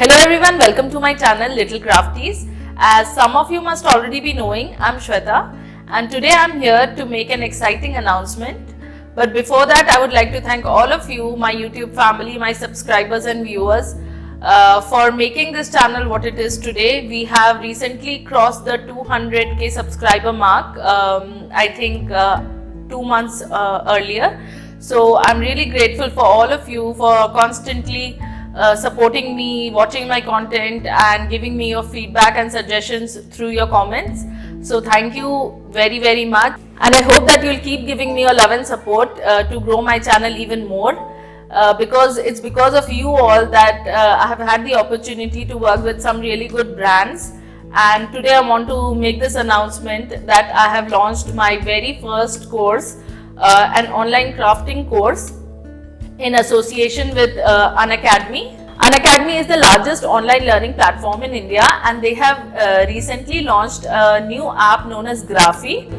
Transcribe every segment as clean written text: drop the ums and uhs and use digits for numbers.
Hello everyone, welcome to my channel Little Crafties. As some of you must already be knowing, I'm Shweta and today I'm here to make an exciting announcement. But before that, I would like to thank all of you, my YouTube family, my subscribers and viewers for making this channel what it is today. We have recently crossed the 200k subscriber mark, I think 2 months earlier. So I'm really grateful for all of you for constantly supporting me, watching my content and giving me your feedback and suggestions through your comments. So thank you very much, and I hope that you'll keep giving me your love and support to grow my channel even more, because it's because of you all that I have had the opportunity to work with some really good brands. And today I want to make this announcement that I have launched my very first course, an online crafting course in association with Unacademy. Unacademy is the largest online learning platform in India, and they have recently launched a new app known as Graphy,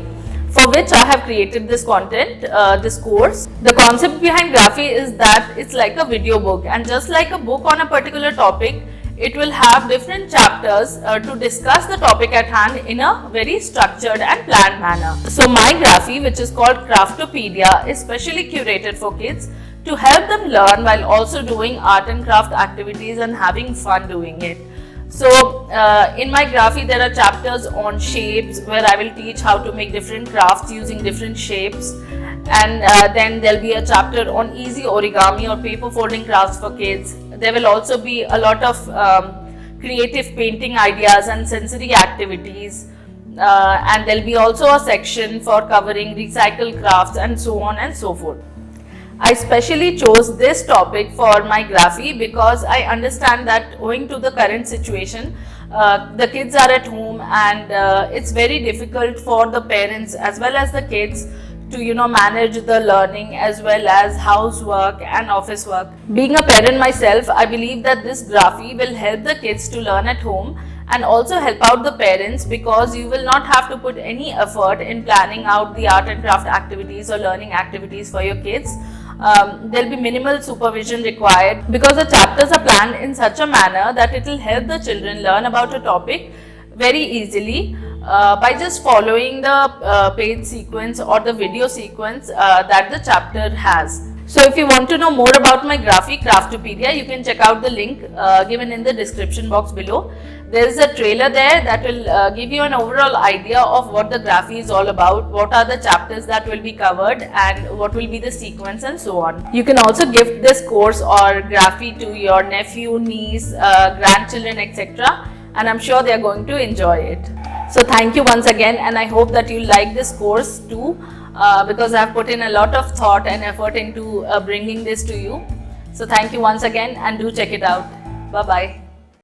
for which I have created this content, this course. The concept behind Graphy is that it's like a video book, and just like a book on a particular topic, it will have different chapters to discuss the topic at hand in a very structured and planned manner. So my Graphy, which is called Craftopedia, is specially curated for kids to help them learn while also doing art and craft activities and having fun doing it. So in my Graphy there are chapters on shapes, where I will teach how to make different crafts using different shapes, and then there'll be a chapter on easy origami or paper folding crafts for kids. There will also be a lot of creative painting ideas and sensory activities, and there'll be also a section for covering recycled crafts and so on and so forth. I specially chose this topic for my Graphy because I understand that owing to the current situation, the kids are at home, and it's very difficult for the parents as well as the kids to manage the learning as well as housework and office work. Being a parent myself, I believe that this Graphy will help the kids to learn at home and also help out the parents, because you will not have to put any effort in planning out the art and craft activities or learning activities for your kids. There'll be minimal supervision required because the chapters are planned in such a manner that it will help the children learn about a topic very easily by just following the page sequence or the video sequence that the chapter has. So if you want to know more about my Graphy, Craftopedia, you can check out the link given in the description box below. There is a trailer there that will give you an overall idea of what the Graphy is all about, what are the chapters that will be covered, and what will be the sequence and so on. You can also gift this course or Graphy to your nephew, niece, grandchildren, etc. and I'm sure they are going to enjoy it. So thank you once again, and I hope that you like this course too, because I have put in a lot of thought and effort into bringing this to you. So thank you once again, and do check it out. Bye bye.